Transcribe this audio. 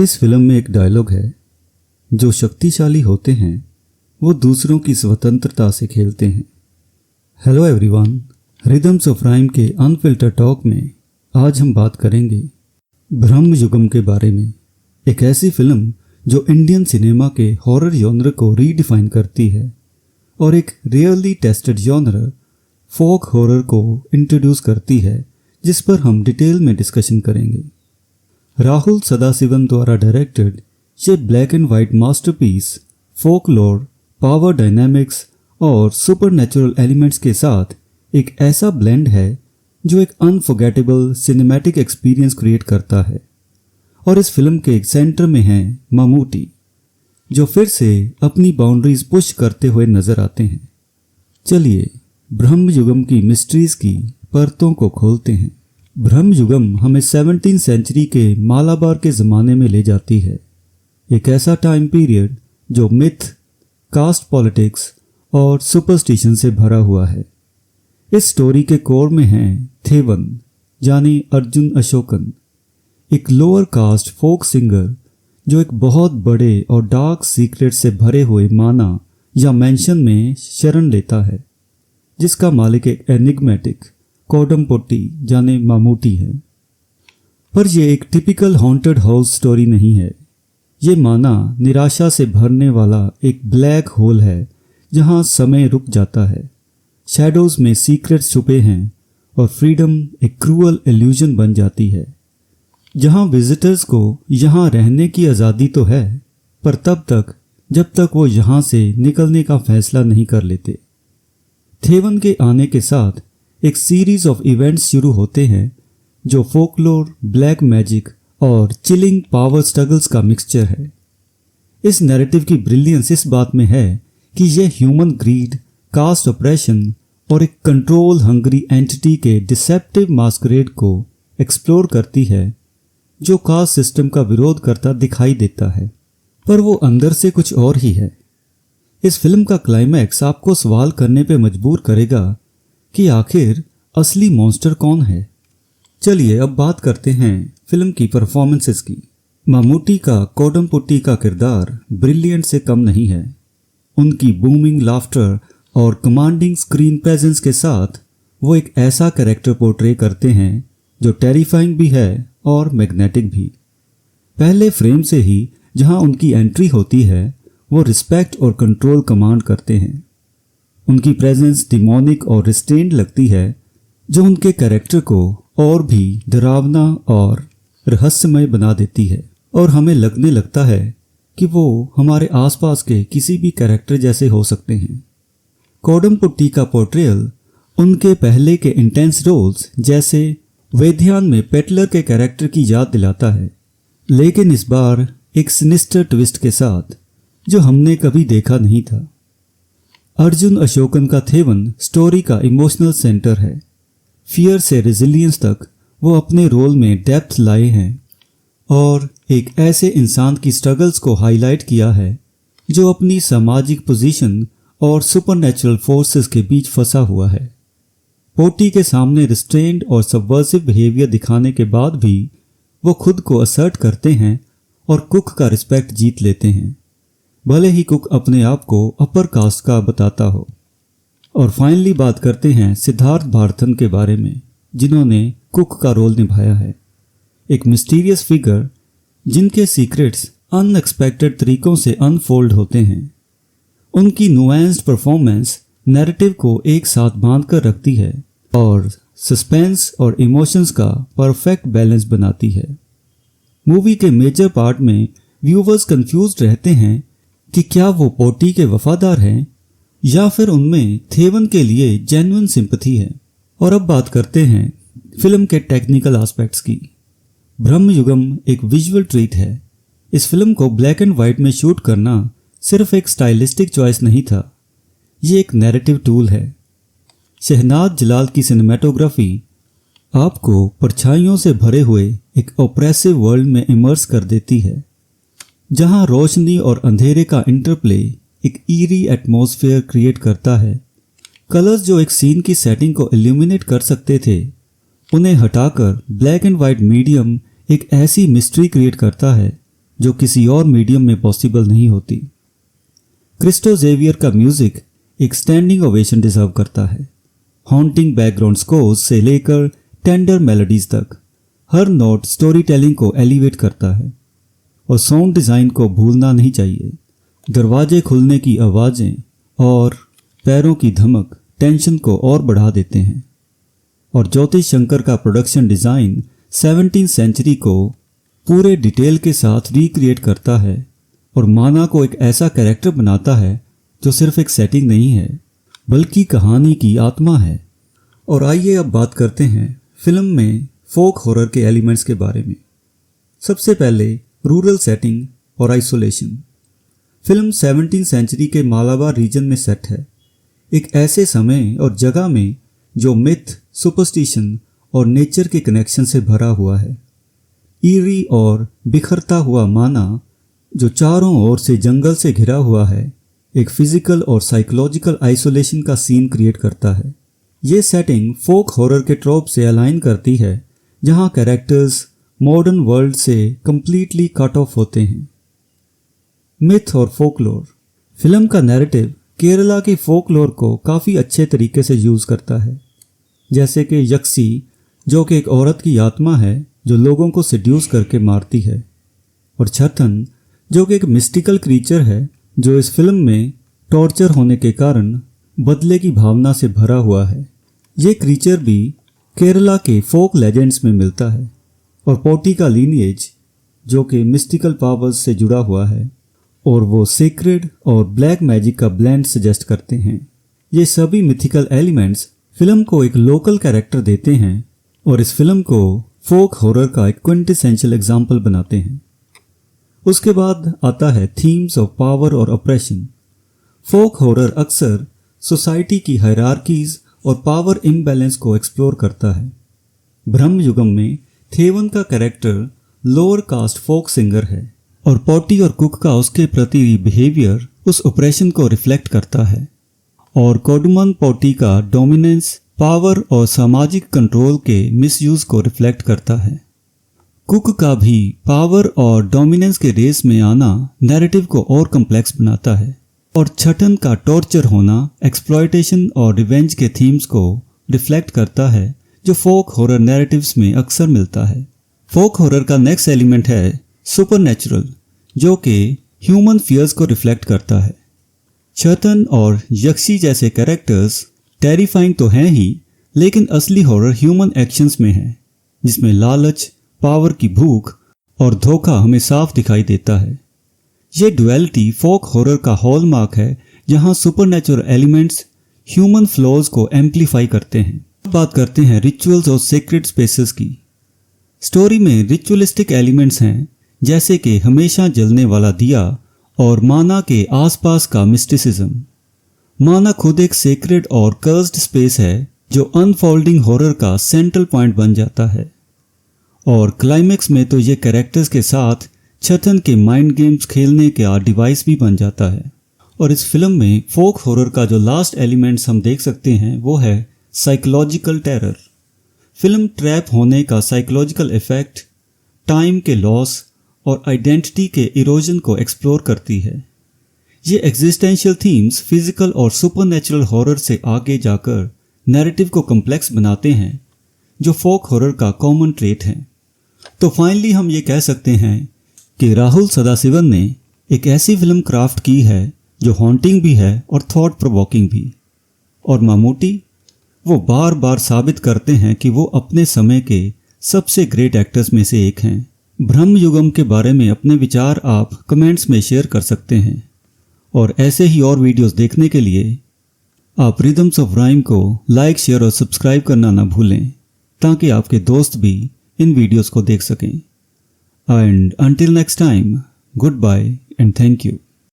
इस फिल्म में एक डायलॉग है, जो शक्तिशाली होते हैं वो दूसरों की स्वतंत्रता से खेलते हैं। Hello everyone, rhythms of rhyme के अनफिल्टर टॉक में आज हम बात करेंगे ब्रह्मयुगम के बारे में। एक ऐसी फिल्म जो इंडियन सिनेमा के हॉरर जॉनर को रीडिफाइन करती है और एक रियली टेस्टेड जॉनर फोक हॉरर को इंट्रोड्यूस करती है, जिस पर हम डिटेल में डिस्कशन करेंगे। राहुल सदाशिवम द्वारा डायरेक्टेड ये black and white masterpiece folklore, power dynamics और सुपरनैचुरल एलिमेंट्स के साथ एक ऐसा ब्लेंड है जो एक अनफॉरगेटेबल सिनेमैटिक एक्सपीरियंस क्रिएट करता है। और इस फिल्म के एक सेंटर में हैं ममूटी, जो फिर से अपनी बाउंड्रीज पुश करते हुए नजर आते हैं। चलिए ब्रह्मयुगम की मिस्ट्रीज की परतों को खोलते हैं। ब्रह्मयुगम हमें 17वीं सेंचुरी के मालाबार के ज़माने में ले जाती है। एक ऐसा टाइम पीरियड जो मिथ, कास्ट पॉलिटिक्स और सुपरस्टिशन से भरा हुआ है। इस स्टोरी के कोर में हैं थेवन यानी अर्जुन अशोकन, एक लोअर कास्ट फोक सिंगर जो एक बहुत बड़े और डार्क सीक्रेट से भरे हुए माना या मैंशन में शरण लेता है, जिसका मालिक एक एनिग्मेटिक कोडमपोट्टी यानी मामूटी है। पर यह एक टिपिकल हॉन्टेड हाउस स्टोरी नहीं है। ये माना निराशा से भरने वाला एक ब्लैक होल है जहां समय रुक जाता है, शैडोज में सीक्रेट्स छुपे हैं और फ्रीडम एक क्रूअल इल्यूजन बन जाती है, जहां विजिटर्स को यहां रहने की आज़ादी तो है, पर तब तक जब तक वो यहां से निकलने का फैसला नहीं कर लेते। थेवन के आने के साथ एक सीरीज ऑफ इवेंट्स शुरू होते हैं जो फोकलोर, ब्लैक मैजिक और चिलिंग पावर स्ट्रगल्स का मिक्सचर है। इस नैरेटिव की ब्रिलियंस इस बात में है कि यह ह्यूमन ग्रीड, कास्ट ऑपरेशन और एक कंट्रोल हंग्री एंटिटी के डिसेप्टिव मास्करेड को एक्सप्लोर करती है, जो कास्ट सिस्टम का विरोध करता दिखाई देता है, पर वो अंदर से कुछ और ही है। इस फिल्म का क्लाइमैक्स आपको सवाल करने पे मजबूर करेगा कि आखिर असली मॉन्स्टर कौन है। चलिए अब बात करते हैं फिल्म की परफॉर्मेंसेस की। मामूटी का कोडमपोट्टी का किरदार ब्रिलियंट से कम नहीं है। उनकी बूमिंग लाफ्टर और कमांडिंग स्क्रीन प्रेजेंस के साथ वो एक ऐसा कैरेक्टर पोर्ट्रे करते हैं जो टेरिफाइंग भी है और मैग्नेटिक भी। पहले फ्रेम से ही जहां उनकी एंट्री होती है वो रिस्पेक्ट और कंट्रोल कमांड करते हैं। उनकी प्रेजेंस डिमोनिक और रिस्ट्रेन्ड लगती है, जो उनके कैरेक्टर को और भी डरावना और रहस्यमय बना देती है और हमें लगने लगता है कि वो हमारे आसपास के किसी भी कैरेक्टर जैसे हो सकते हैं। कोडमपोट्टी का पोर्ट्रेयल उनके पहले के इंटेंस रोल्स जैसे वेध्यान में पेटलर के कैरेक्टर की याद दिलाता है, लेकिन इस बार एक सिनिस्टर ट्विस्ट के साथ जो हमने कभी देखा नहीं था। अर्जुन अशोकन का थेवन स्टोरी का इमोशनल सेंटर है। फियर से रेजिलियंस तक वो अपने रोल में डेप्थ लाए हैं और एक ऐसे इंसान की स्ट्रगल्स को हाईलाइट किया है जो अपनी सामाजिक पोजीशन और सुपरनैचुरल फोर्सेस के बीच फंसा हुआ है। पोटी के सामने रिस्ट्रेन्ड और सबवर्सिव बिहेवियर दिखाने के बाद भी वो खुद को असर्ट करते हैं और कुक का रिस्पेक्ट जीत लेते हैं, भले ही कुक अपने आप को अपर कास्ट का बताता हो। और फाइनली बात करते हैं सिद्धार्थ भारतन के बारे में, जिन्होंने कुक का रोल निभाया है। एक मिस्टीरियस फिगर जिनके सीक्रेट्स अनएक्सपेक्टेड तरीकों से अनफोल्ड होते हैं। उनकी नुएंस्ड परफॉर्मेंस नैरेटिव को एक साथ बांध कर रखती है और सस्पेंस और इमोशंस का परफेक्ट बैलेंस बनाती है। मूवी के मेजर पार्ट में व्यूवर्स कंफ्यूज्ड रहते हैं कि क्या वो पोटी के वफादार हैं या फिर उनमें थेवन के लिए जेन्युइन सिंपैथी है। और अब बात करते हैं फिल्म के टेक्निकल एस्पेक्ट्स की। ब्रह्मयुगम एक विजुअल ट्रीट है। इस फिल्म को ब्लैक एंड वाइट में शूट करना सिर्फ एक स्टाइलिस्टिक चॉइस नहीं था, ये एक नैरेटिव टूल है। शहनाज जलाल की सिनेमेटोग्राफी आपको परछाइयों से भरे हुए एक ऑप्रेसिव वर्ल्ड में इमर्स कर देती है, जहां रोशनी और अंधेरे का इंटरप्ले एक ईरी एटमॉस्फेयर क्रिएट करता है। कलर्स जो एक सीन की सेटिंग को इल्यूमिनेट कर सकते थे, उन्हें हटाकर ब्लैक एंड वाइट मीडियम एक ऐसी मिस्ट्री क्रिएट करता है जो किसी और मीडियम में पॉसिबल नहीं होती। क्रिस्टो जेवियर का म्यूजिक एक स्टैंडिंग ओवेशन डिजर्व करता है। हॉन्टिंग बैकग्राउंड स्कोर्स से लेकर टेंडर मेलोडीज तक हर नोट स्टोरी टेलिंग को एलिवेट करता है। और साउंड डिज़ाइन को भूलना नहीं चाहिए। दरवाजे खुलने की आवाज़ें और पैरों की धमक टेंशन को और बढ़ा देते हैं। और ज्योतिष शंकर का प्रोडक्शन डिज़ाइन 17वीं सेंचुरी को पूरे डिटेल के साथ रिक्रिएट करता है और माना को एक ऐसा कैरेक्टर बनाता है जो सिर्फ एक सेटिंग नहीं है बल्कि कहानी की आत्मा है। और आइए अब बात करते हैं फिल्म में फोक हॉरर के एलिमेंट्स के बारे में। सबसे पहले रूरल सेटिंग और आइसोलेशन। फिल्म 17वीं सेंचुरी के मालाबार रीजन में सेट है, एक ऐसे समय और जगह में जो मिथ, सुपरस्टिशन और नेचर के कनेक्शन से भरा हुआ है। ईरी और बिखरता हुआ माना जो चारों ओर से जंगल से घिरा हुआ है, एक फिजिकल और साइकोलॉजिकल आइसोलेशन का सीन क्रिएट करता है। ये सेटिंग फोक हॉरर के ट्रोप से अलाइन करती है, जहां कैरेक्टर्स मॉडर्न वर्ल्ड से कंप्लीटली कट ऑफ होते हैं। मिथ और फोकलोर। फिल्म का नैरेटिव केरला के फोकलोर को काफ़ी अच्छे तरीके से यूज़ करता है, जैसे कि यक्षी जो कि एक औरत की आत्मा है जो लोगों को सिड्यूस करके मारती है, और छथन जो कि एक मिस्टिकल क्रीचर है जो इस फिल्म में टॉर्चर होने के कारण बदले की भावना से भरा हुआ है। ये क्रीचर भी केरला के फोक लेजेंड्स में मिलता है। और पोटी का लीनिएज जो कि मिस्टिकल पावर्स से जुड़ा हुआ है और वो सीक्रेट और ब्लैक मैजिक का ब्लेंड सजेस्ट करते हैं। ये सभी मिथिकल एलिमेंट्स फिल्म को एक लोकल कैरेक्टर देते हैं और इस फिल्म को फोक हॉरर का एक क्विंटेसेंशियल एग्जाम्पल बनाते हैं। उसके बाद आता है थीम्स ऑफ पावर और ऑपरेशन। फोक हॉरर अक्सर सोसाइटी की हायरार्कीज और पावर इम्बैलेंस को एक्सप्लोर करता है। ब्रह्म युगम में थेवन का character lower caste folk singer है और पोटी और कुक का उसके प्रति बिहेवियर उस ऑपरेशन को रिफ्लेक्ट करता है। और कोडुमन पोटी का डोमिनेंस, पावर और सामाजिक कंट्रोल के मिसयूज को रिफ्लेक्ट करता है। कुक का भी पावर और डोमिनेंस के रेस में आना नैरेटिव को और कम्प्लेक्स बनाता है। और छठन का टॉर्चर होना एक्सप्लॉयटेशन और रिवेंज के थीम्स को रिफ्लेक्ट करता है, जो फोक हॉरर नैरेटिव्स में अक्सर मिलता है। फोक हॉरर का नेक्स्ट एलिमेंट है सुपरनैचुरल, जो कि ह्यूमन फियर्स को रिफ्लेक्ट करता है। छतन और यक्षी जैसे कैरेक्टर्स टेरिफाइंग तो हैं ही, लेकिन असली हॉरर ह्यूमन एक्शंस में है, जिसमें लालच, पावर की भूख और धोखा हमें साफ दिखाई देता है। ये डुअलिटी फोक हॉरर का हॉलमार्क है, जहां सुपरनैचुरल एलिमेंट्स ह्यूमन फ्लॉज को एम्प्लीफाई करते हैं। बात करते हैं रिचुअल्स और सीक्रेट स्पेसेस की। स्टोरी में रिचुअलिस्टिक एलिमेंट्स हैं, जैसे कि हमेशा जलने वाला दिया और माना के आसपास का मिस्टिसिज्म। माना खुद एक सीक्रेट और कर्स्ड स्पेस है जो अनफोल्डिंग हॉरर का सेंट्रल पॉइंट बन जाता है। और क्लाइमेक्स में तो ये कैरेक्टर्स के साथ छतन के माइंड गेम्स खेलने का डिवाइस भी बन जाता है। और इस फिल्म में फोक हॉरर का जो लास्ट एलिमेंट्स हम देख सकते हैं वो है साइकोलॉजिकल टेरर। फिल्म ट्रैप होने का साइकोलॉजिकल इफेक्ट, टाइम के लॉस और आइडेंटिटी के इरोजन को एक्सप्लोर करती है। ये एग्जिस्टेंशियल थीम्स फिजिकल और सुपरनैचुरल हॉरर से आगे जाकर नैरेटिव को कम्प्लेक्स बनाते हैं, जो फोक हॉरर का कॉमन ट्रेट है। तो फाइनली हम ये कह सकते हैं कि राहुल सदाशिवन ने एक ऐसी फिल्म क्राफ्ट की है जो हॉन्टिंग भी है और थॉट प्रोवोकिंग भी। और मामूटी, वो बार बार साबित करते हैं कि वो अपने समय के सबसे ग्रेट एक्टर्स में से एक हैं। ब्रह्म युगम के बारे में अपने विचार आप कमेंट्स में शेयर कर सकते हैं। और ऐसे ही और वीडियोस देखने के लिए आप रिदम्स ऑफ राइम को लाइक, शेयर और सब्सक्राइब करना ना भूलें, ताकि आपके दोस्त भी इन वीडियोस को देख सकें। And until next time, goodbye and thank you.